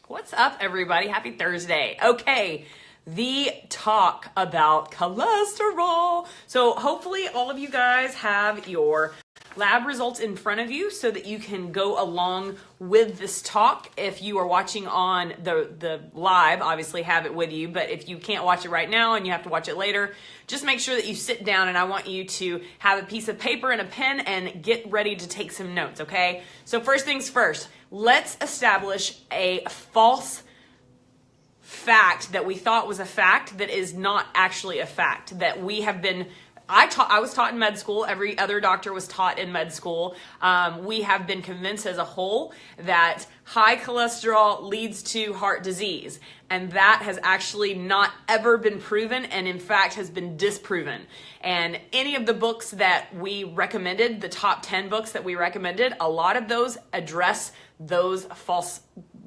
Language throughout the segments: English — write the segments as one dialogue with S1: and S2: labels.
S1: What's up, everybody? Happy Thursday. Okay, the talk about cholesterol. So hopefully all of you guys have your lab results in front of you so that you can go along with this talk. If you are watching on the live, obviously have it with you, but if you can't watch it right now and you have to watch it later, just make sure that you sit down, and I want you to have a piece of paper and a pen and get ready to take some notes, okay? So first things first, let's establish a false fact that we thought was a fact that is not actually a fact, that we have been I was taught in med school. Every other doctor was taught in med school. We have been convinced as a whole that high cholesterol leads to heart disease. And that has actually not ever been proven, and in fact has been disproven. And any of the books that we recommended, the top 10 books that we recommended, a lot of those address those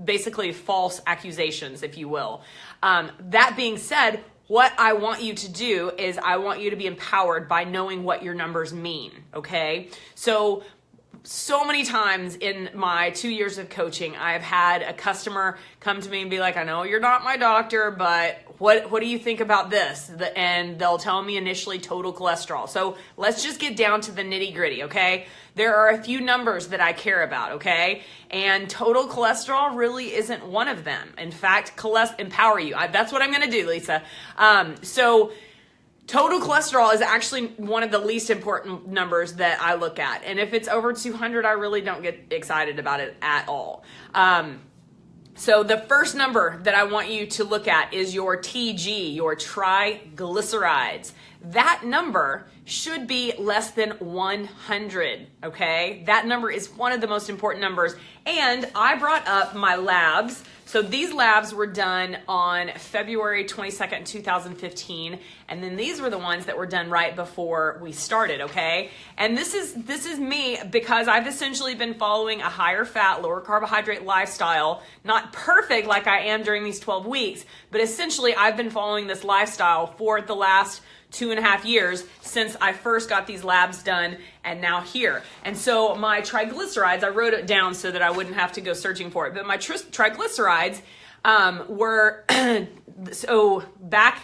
S1: basically false accusations, if you will. That being said, what I want you to do is I want you to be empowered by knowing what your numbers mean, okay? So many times in my 2 years of coaching, I've had a customer come to me and be like, I know you're not my doctor, but what do you think about this? And they'll tell me initially total cholesterol. So let's just get down to the nitty gritty, okay? There are a few numbers that I care about, okay? And total cholesterol really isn't one of them. In fact, empower you. That's what I'm gonna do, Lisa. So total cholesterol is actually one of the least important numbers that I look at. And if it's over 200, I really don't get excited about it at all. So the first number that I want you to look at is your TG, your triglycerides. That number should be less than 100, okay? That number is one of the most important numbers. And I brought up my labs. So these labs were done on February 22nd, 2015. And then these were the ones that were done right before we started, okay? And this is me because I've essentially been following a higher fat, lower carbohydrate lifestyle. Not perfect like I am during these 12 weeks, but essentially I've been following this lifestyle for the last 2.5 years since I first got these labs done and now here. And so my triglycerides, I wrote it down so that I wouldn't have to go searching for it, but my triglycerides were, so back,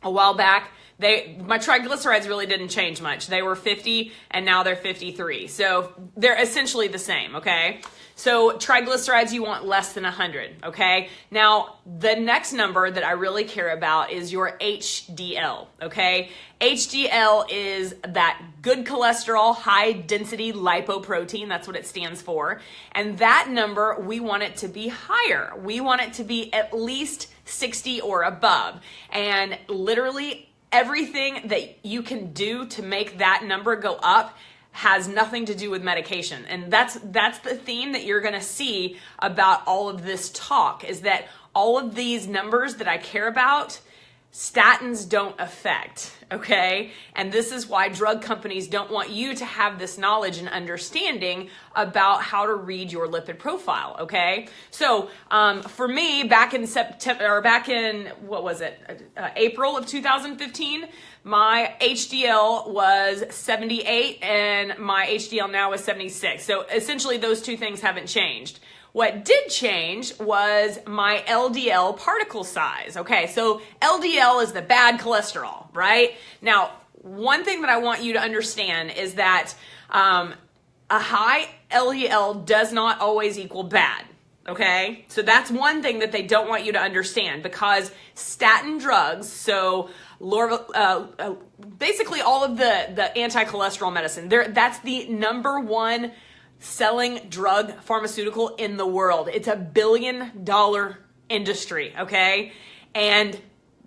S1: a while back, my triglycerides really didn't change much. They were 50 and now they're 53. So they're essentially the same, okay? So triglycerides, you want less than 100, okay? Now, the next number that I really care about is your HDL, okay? HDL is that good cholesterol, high density lipoprotein. That's what it stands for. And that number, we want it to be higher. We want it to be at least 60 or above. And literally everything that you can do to make that number go up has nothing to do with medication. And that's the theme that you're gonna see about all of this talk, is that all of these numbers that I care about, statins don't affect, okay? And this is why drug companies don't want you to have this knowledge and understanding about how to read your lipid profile, okay? So for me, back in April of 2015, my HDL was 78 and my HDL now is 76. So essentially those two things haven't changed. What did change was my LDL particle size. Okay, so LDL is the bad cholesterol, right? Now, one thing that I want you to understand is that a high LDL does not always equal bad. Okay, so that's one thing that they don't want you to understand, because statin drugs, so basically all of the anti-cholesterol medicine, that's the number one selling drug pharmaceutical in the world. It's $1 billion industry, okay? And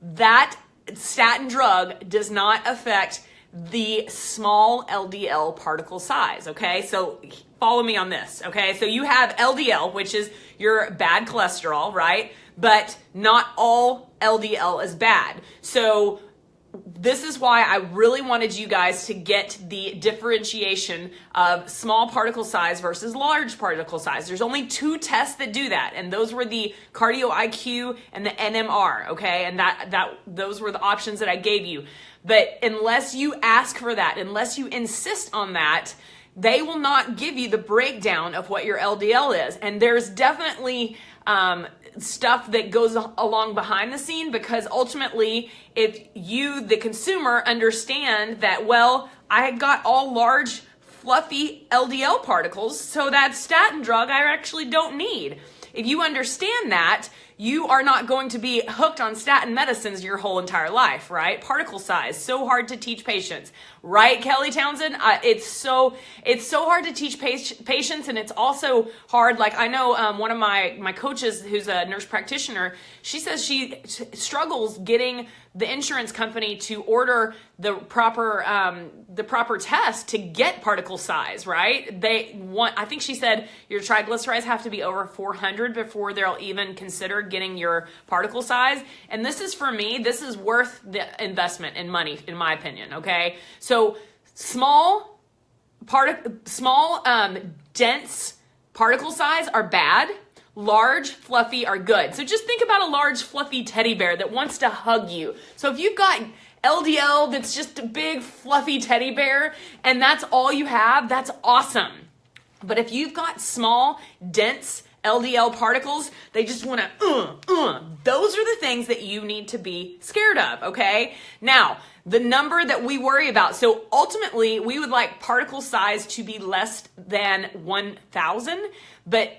S1: that statin drug does not affect the small LDL particle size, okay? So follow me on this, okay? So you have LDL, which is your bad cholesterol, right? But not all LDL is bad. So this is why I really wanted you guys to get the differentiation of small particle size versus large particle size. There's only 2 tests that do that, and those were the Cardio IQ and the NMR, okay? And those were the options that I gave you. But unless you ask for that, unless you insist on that, they will not give you the breakdown of what your LDL is. And there's definitely stuff that goes along behind the scene, because ultimately, if you, the consumer, understand that, well, I got all large, fluffy LDL particles, so that statin drug I actually don't need. If you understand that, you are not going to be hooked on statin medicines your whole entire life, right? Particle size, so hard to teach patients, right, Kelly Townsend? It's so hard to teach patients, and it's also hard. Like, I know one of my coaches, who's a nurse practitioner, she says she struggles getting the insurance company to order the proper test to get particle size, right? I think she said your triglycerides have to be over 400 before they'll even consider getting your particle size. And this is, for me, this is worth the investment in money, in my opinion, okay? So small, dense particle size are bad. Large, fluffy are good. So just think about a large, fluffy teddy bear that wants to hug you. So if you've got LDL that's just a big, fluffy teddy bear, and that's all you have, that's awesome. But if you've got small, dense LDL particles, they just want to, those are the things that you need to be scared of, okay? Now, the number that we worry about, so ultimately, we would like particle size to be less than 1,000, but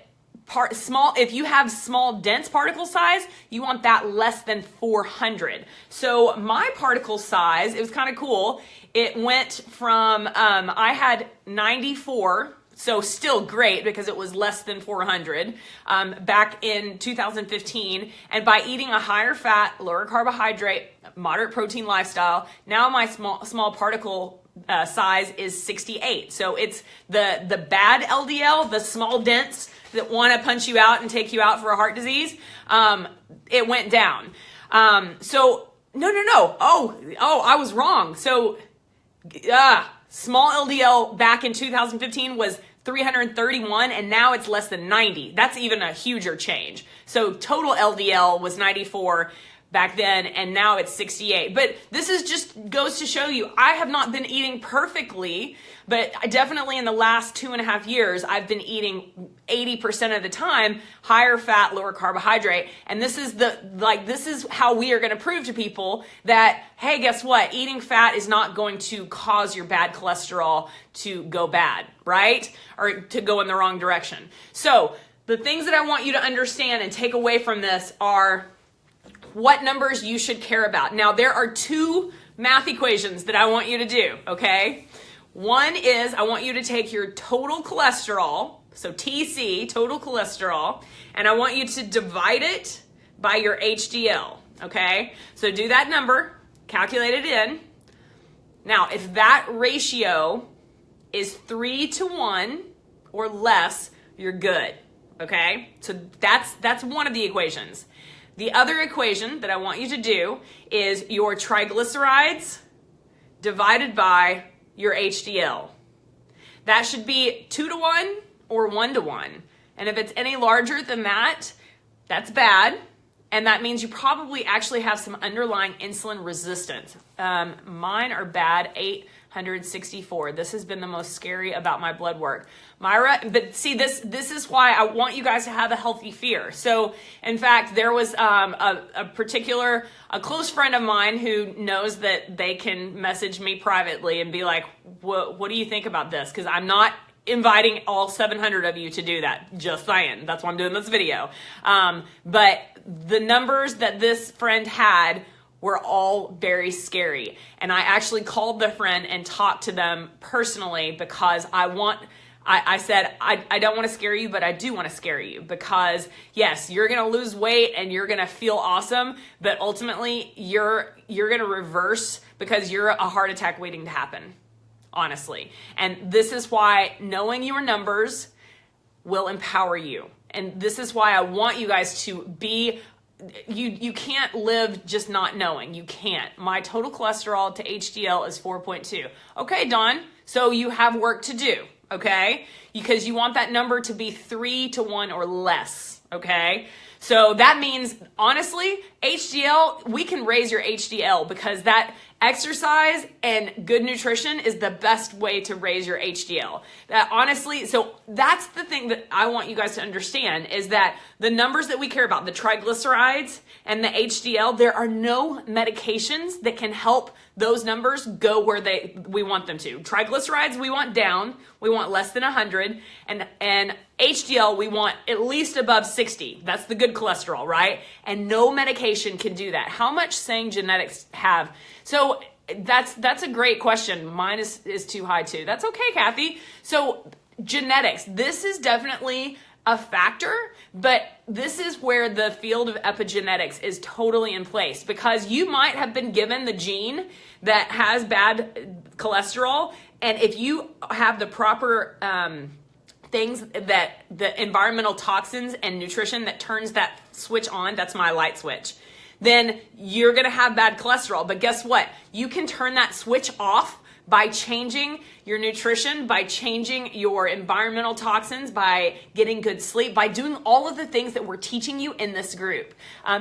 S1: if you have small, dense particle size, you want that less than 400. So my particle size, it was kind of cool. It went from, I had 94, so still great because it was less than 400 back in 2015. And by eating a higher fat, lower carbohydrate, moderate protein lifestyle, now my small particle size is 68. So it's the bad LDL, the small dense that want to punch you out and take you out for a heart disease, it went down. So no. Oh, I was wrong. So small LDL back in 2015 was 331, and now it's less than 90. That's even a huger change. So total LDL was 94 back then, and now it's 68. But this is just goes to show you, I have not been eating perfectly, but definitely in the last 2.5 years, I've been eating 80% of the time higher fat, lower carbohydrate. And this is this is how we are going to prove to people that, hey, guess what? Eating fat is not going to cause your bad cholesterol to go bad, right? Or to go in the wrong direction. So the things that I want you to understand and take away from this are what numbers you should care about. Now, there are two math equations that I want you to do, okay? One is I want you to take your total cholesterol, so TC, total cholesterol, and I want you to divide it by your HDL, okay? So do that number, calculate it in. Now, if that ratio is 3-to-1 or less, you're good, okay? So that's one of the equations. The other equation that I want you to do is your triglycerides divided by your HDL. That should be 2-to-1 or 1-to-1. And if it's any larger than that, that's bad. And that means you probably actually have some underlying insulin resistance. Mine are bad, 864. This has been the most scary about my blood work. Myra, but see, this is why I want you guys to have a healthy fear. So, in fact, there was a close friend of mine who knows that they can message me privately and be like, what do you think about this? Because I'm not inviting all 700 of you to do that. Just saying. That's why I'm doing this video. But the numbers that this friend had were all very scary. And I actually called the friend and talked to them personally because I said, I don't want to scare you, but I do want to scare you because yes, you're going to lose weight and you're going to feel awesome, but ultimately you're going to reverse because you're a heart attack waiting to happen, honestly. And this is why knowing your numbers will empower you. And this is why I want you guys to be, you can't live just not knowing. You can't. My total cholesterol to HDL is 4.2. Okay, Dawn, so you have work to do. Okay? Because you want that number to be 3-to-1 or less, okay? So that means, honestly, HDL, we can raise your HDL because that exercise and good nutrition is the best way to raise your HDL. That honestly, so that's the thing that I want you guys to understand is that the numbers that we care about, the triglycerides and the HDL, there are no medications that can help those numbers go where we want them to. Triglycerides we want down, we want less than 100, and HDL we want at least above 60. That's the good cholesterol, right? And no medication can do that. How much saying genetics have? So that's a great question. Mine is too high too. That's okay, Kathy. So genetics, this is definitely a factor, but this is where the field of epigenetics is totally in place, because you might have been given the gene that has bad cholesterol, and if you have the proper things, that the environmental toxins and nutrition that turns that switch on, that's my light switch, then you're gonna have bad cholesterol. But guess what? You can turn that switch off by changing your nutrition, by changing your environmental toxins, by getting good sleep, by doing all of the things that we're teaching you in this group.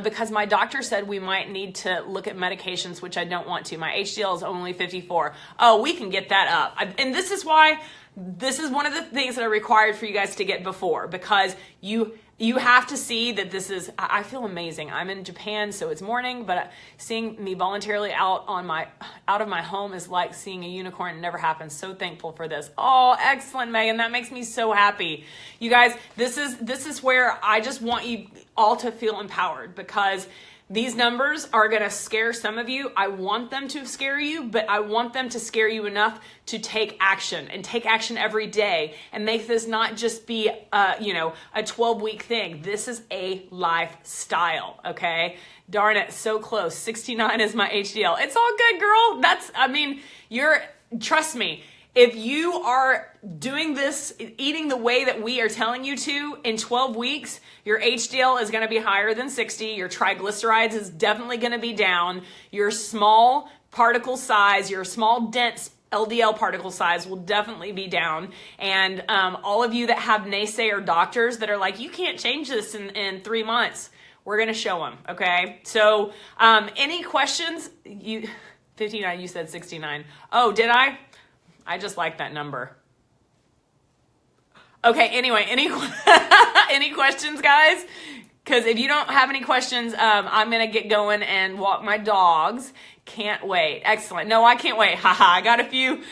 S1: Because my doctor said we might need to look at medications, which I don't want to. My HDL is only 54. Oh, we can get that up. And this is why, this is one of the things that are required for you guys to get before, because you have to see that this is, I feel amazing. I'm in Japan, so it's morning, but seeing me voluntarily out of my home is like seeing a unicorn. It never happens. So thankful for this. Oh, excellent, Megan. That makes me so happy. You guys, this is where I just want you all to feel empowered, because these numbers are going to scare some of you. I want them to scare you, but I want them to scare you enough to take action, and take action every day, and make this not just be a 12-week thing. This is a lifestyle, okay? Darn it, so close. 69 is my HDL. It's all good, girl. Trust me. If you are doing this, eating the way that we are telling you to, in 12 weeks, your HDL is going to be higher than 60. Your triglycerides is definitely going to be down. Your small particle size, your small dense LDL particle size will definitely be down. And all of you that have naysayer doctors that are like, you can't change this in 3 months, we're going to show them, okay? So any questions? 59, you said 69. Oh, did I? I just like that number. Okay, anyway, any questions, guys? Because if you don't have any questions, I'm going to get going and walk my dogs. Can't wait. Excellent. No, I can't wait. Haha, I got a few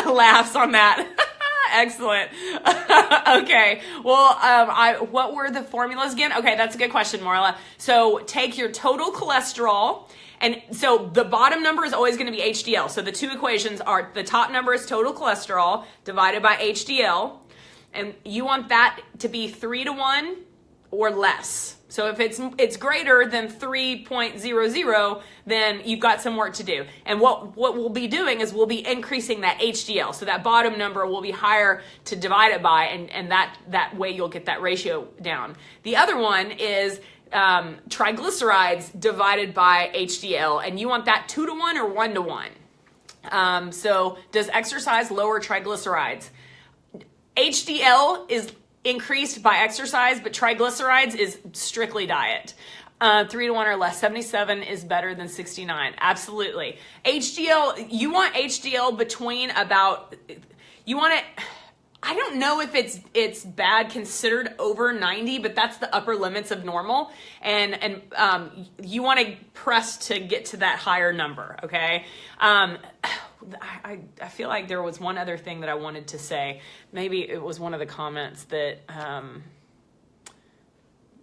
S1: laughs on that. Excellent. Okay. Well, what were the formulas again? Okay, that's a good question, Marla. So take your total cholesterol. And so the bottom number is always going to be HDL. So the two equations are, the top number is total cholesterol divided by HDL. And you want that to be 3 to 1 or less. So if it's greater than 3.00, then you've got some work to do. And what we'll be doing is we'll be increasing that HDL. So that bottom number will be higher to divide it by, and that way you'll get that ratio down. The other one is triglycerides divided by HDL, and you want that 2 to 1 or 1 to 1. So does exercise lower triglycerides? HDL is increased by exercise, but triglycerides is strictly diet. 3 to 1 or less. 77 is better than 69. Absolutely. HDL, you want HDL between about, you want it, I don't know if it's bad considered over 90, but that's the upper limits of normal. And you want to press to get to that higher number, okay? I feel like there was one other thing that I wanted to say. Maybe it was one of the comments that,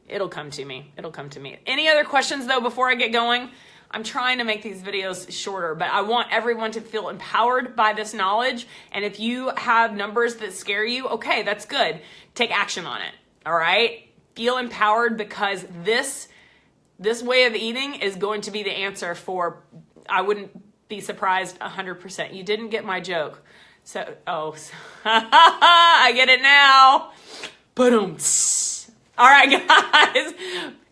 S1: it'll come to me. It'll come to me. Any other questions though before I get going? I'm trying to make these videos shorter, but I want everyone to feel empowered by this knowledge. And if you have numbers that scare you, okay, that's good. Take action on it, all right? Feel empowered, because this way of eating is going to be the answer for, I wouldn't be surprised 100%. You didn't get my joke. So, I get it now. Boom. All right, guys.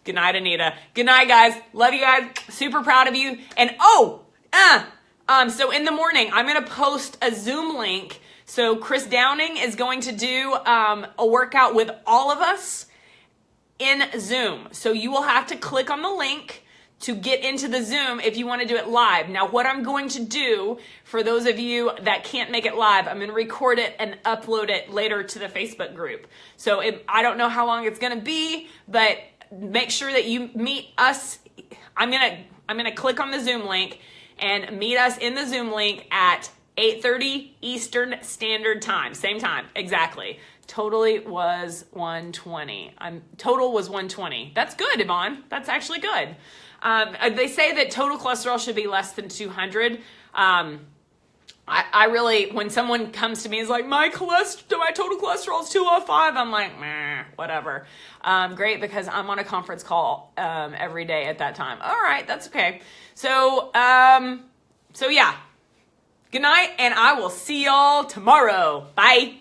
S1: Good night, Anita. Good night, guys. Love you guys. Super proud of you. And so in the morning, I'm going to post a Zoom link. So Chris Downing is going to do a workout with all of us in Zoom. So you will have to click on the link to get into the Zoom if you want to do it live. Now, what I'm going to do for those of you that can't make it live, I'm going to record it and upload it later to the Facebook group. So I don't know how long it's going to be, but make sure that you meet us. I'm going to click on the Zoom link and meet us in the Zoom link at 8:30 Eastern Standard Time. Same time, exactly. Totally was 120. Total was 120. That's good, Yvonne. That's actually good. They say that total cholesterol should be less than 200. I really, when someone comes to me and is like, my total cholesterol is 205, I'm like, meh, whatever. Great, because I'm on a conference call every day at that time. All right, that's okay. So yeah. Good night, and I will see y'all tomorrow. Bye.